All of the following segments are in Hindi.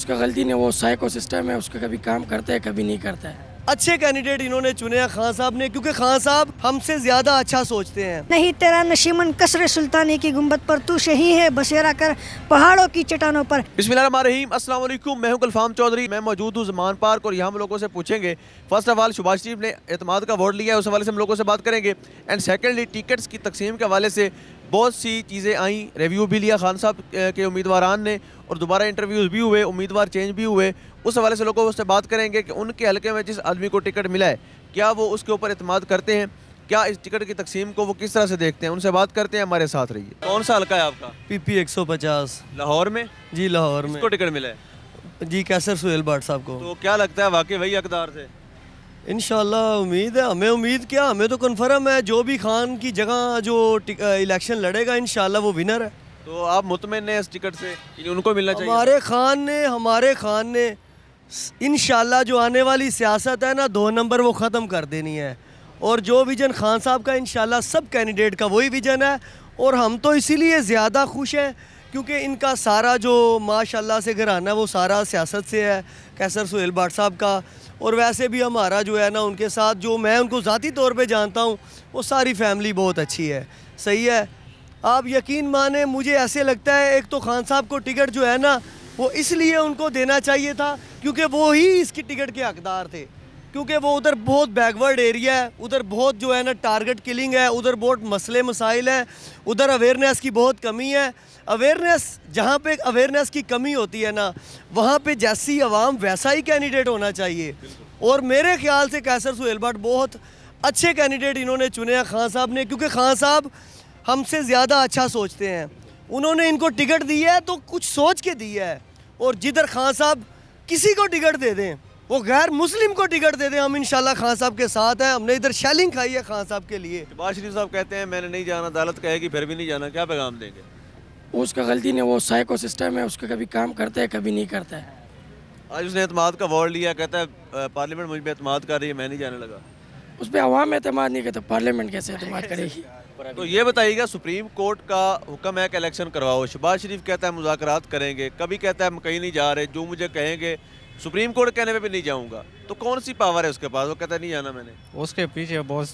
उसका गलती नहीं, वो साइको सिस्टम है, उसका कभी काम करता है कभी नहीं करता है। अच्छे कैंडिडेट इन्होंने चुने हैं खान साहब ने, क्योंकि खान साहब हमसे ज्यादा अच्छा सोचते हैं। नहीं तेरा नशीमन कसर सुल्तानी की गुंबद पर तू शही है बसेरा कर पहाड़ों की चट्टानों पर। बिस्मिल्लाहिर्रहमानिर्रहीम, अस्सलाम वालेकुम। मैं हूं गुलफाम चौधरी, मैं मौजूद हूं ज़मान पार्क और यहाँ हम लोगों से पूछेंगे फर्स्ट ऑफ ऑल शहबाज शरीफ ने एतमाद का अवार्ड लिया है, उस हवाले से हम लोगों से बात करेंगे। एंड सेकेंडली टिकट्स की तकसीम के हवाले से बहुत सी चीज़ें आई, रिव्यू भी लिया खान साहब के उम्मीदवारान ने और दोबारा इंटरव्यूज़ भी हुए, उम्मीदवार चेंज भी हुए। उस हवाले से लोगों से बात करेंगे कि उनके हल्के में जिस आदमी को टिकट मिला है क्या वो उसके ऊपर एतमाद करते हैं, क्या इस टिकट की तकसीम को वो किस तरह से देखते हैं। उनसे बात करते हैं, हमारे साथ रहिए। कौन सा हल्का है आपका? PP 150 लाहौर में? जी लाहौर में। किसको टिकट मिला है? जी कैसर सुहेल भट्ट साहब को। तो क्या लगता है वाकई वही हकदार थे? इंशाल्लाह उम्मीद है, हमें उम्मीद क्या, हमें तो कन्फर्म है जो भी खान की जगह जो इलेक्शन लड़ेगा इंशाल्लाह वो विनर है। तो आप मुतमईन हैं इस टिकट से कि उनको मिलना चाहिए? हमारे खान ने इंशाल्लाह जो आने वाली सियासत है ना 2 नंबर वो ख़त्म कर देनी है। और जो विजन खान साहब का इंशाल्लाह सब कैंडिडेट का वही विजन है। और हम तो इसीलिए ज़्यादा खुश हैं क्योंकि इनका सारा जो माशाल्लाह से घराना है वो सारा सियासत से है, कैसर सुहेल भट्ट साहब का। और वैसे भी हमारा जो है ना उनके साथ जो मैं उनको ज़ाती तौर पे जानता हूँ वो सारी फैमिली बहुत अच्छी है, सही है। आप यकीन माने मुझे ऐसे लगता है एक तो खान साहब को टिकट जो है ना वो इसलिए उनको देना चाहिए था क्योंकि वो ही इसकी टिकट के हकदार थे, क्योंकि वो उधर बहुत बैकवर्ड एरिया है, उधर बहुत जो है ना टारगेट किलिंग है, उधर बहुत मसले मसाइल हैं, उधर अवेयरनेस की बहुत कमी है। अवेयरनेस जहाँ पे अवेयरनेस की कमी होती है ना वहाँ पे जैसी आवाम वैसा ही कैंडिडेट होना चाहिए। और मेरे ख्याल से कैसर सुहेल भट्ट बहुत अच्छे कैंडिडेट इन्होंने चुने हैं खान साहब ने, क्योंकि खान साहब हमसे ज़्यादा अच्छा सोचते हैं। उन्होंने इनको टिकट दी है तो कुछ सोच के दी है। और जिधर खान साहब किसी को टिकट दे दें, वो गैर मुस्लिम को टिकट दे दें, हम इंशाल्लाह खान साहब के साथ हैं। हमने इधर शेलिंग खाई है खान साहब के लिए। शहबाज शरीफ साहब कहते हैं मैंने नहीं जाना, अदालत कहेगी फिर भी नहीं जाना, क्या पैगाम देंगे? उसका गलती नहीं, वो साइको सिस्टम है, उसका कभी काम करता है कभी नहीं करता है। आज उसने एतमाद का अवार्ड लिया, कहता है पार्लियामेंट मुझ पर एतमाद कर रही है, मैं नहीं जाने लगा। उस पर अवाम एतमाद नहीं करता, पार्लियामेंट कैसे एतमाद करेगी? तो ये बताइएगा, सुप्रीम कोर्ट का हुक्म है कि इलेक्शन करवाओ, शहबाज शरीफ कहता है मुज़ाकरात करेंगे, कभी कहता है हम कहीं नहीं जा रहे, जो मुझे कहेंगे सुप्रीम कोर्ट कहने पे भी नहीं जाऊंगा। तो कौन सी पावर है उसके पास? वो कहता है नहीं जाना मैंने। उसके पीछे बहुत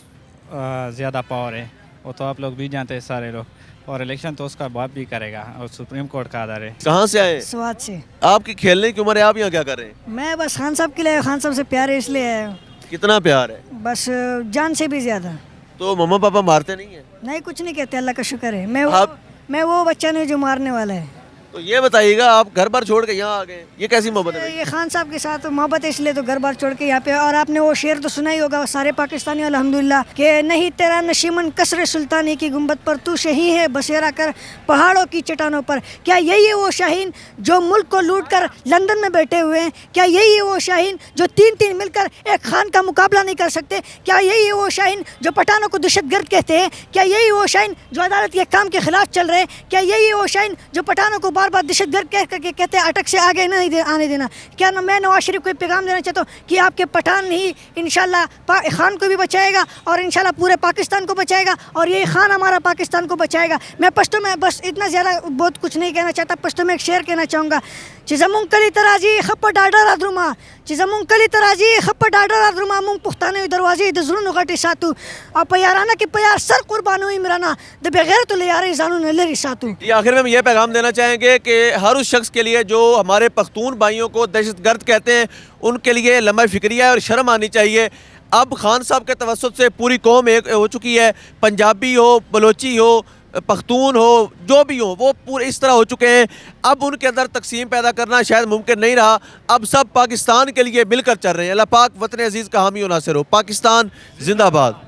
ज़्यादा पावर है, वो तो आप लोग भी जानते हैं सारे लोग। और इलेक्शन तो उसका बाप भी करेगा और सुप्रीम कोर्ट का आधार है। कहाँ से आए? स्वाद से। आपकी खेलने की उम्र है, आप यहाँ क्या कर रहे हैं? मैं बस खान साहब के लिए, खान साहब से प्यार है इसलिए आया हूँ। कितना प्यार है? बस जान से भी ज्यादा। तो मम्मा पापा मारते नहीं है? नहीं कुछ नहीं कहते, अल्लाह का शुक्र है। आप- मैं वो बच्चा नहीं जो मारने वाला है। तो ये बताइएगा, आप घर बार छोड़ के यहाँ आ गए, ये कैसी मोहब्बत है? ये खान साहब के साथ मोहब्बत है इसलिए तो घर बार छोड़ के यहाँ पे। और आपने वो शेर तो सुना ही होगा सारे पाकिस्तानी अल्हम्दुलिल्लाह कि नहीं तेरा नशीमन कसर सुल्तानी की गुंबद पर तू शही है बसेरा कर पहाड़ों की चट्टानों पर। क्या यही है वो शाहीन जो मुल्क को लूट कर लंदन में बैठे हुए हैं? क्या यही है वो शाहीन जो 3-3 मिलकर एक खान का मुकाबला नहीं कर सकते? क्या यही है वो शाहीन जो पठानों को दहशतगर्द कहते हैं? क्या यही वो शाहीन जो अदालत के काम के खिलाफ चल रहे हैं? क्या यही है वो शाहीन जो पठानों को बार बार दहशतगर्द कह करके कहते हैं अटक से आगे नहीं आने देना? क्या मैं नवाज शरीफ को पैगाम देना चाहता हूँ कि आपके पठान ही इंशाल्लाह खान को भी बचाएगा और इंशाल्लाह पूरे पाकिस्तान को बचाएगा और यही खान हमारा पाकिस्तान को बचाएगा। मैं पश्तो में बस इतना ज़्यादा बहुत कुछ नहीं कहना चाहता, पश्तो में एक शेर कहना चाहूँगा। चिज़मुंग कली तराजी खप डाडर अद्रुमा, चिज़मुंग कली तराजी खप डाडर अद्रुमा मुंग पुख्ताने दरवाजे दजरुन गटी सातू और प्याराना के प्यार सर कुर्बानो इमराना द बगैर तो ले यार जानू न ले रिसातू। ये आखिर में हम ये पैगाम देना चाहेंगे कि हर उस शख्स के लिए जो हमारे पख्तून भाइयों को दहशतगर्द कहते हैं उनके लिए लम्हा फिक्रिया और शर्म आनी चाहिए। अब खान साहब के तवस्सुत से पूरी कौम एक हो चुकी है, पंजाबी हो, बलोची हो, पख्तून हो, जो भी हो, वो पूरे इस तरह हो चुके हैं। अब उनके अंदर तकसीम पैदा करना शायद मुमकिन नहीं रहा। अब सब पाकिस्तान के लिए मिलकर चल रहे हैं। अल्लाह पाक वतन अजीज़ का हामी और नासिर हो। पाकिस्तान जिंदाबाद।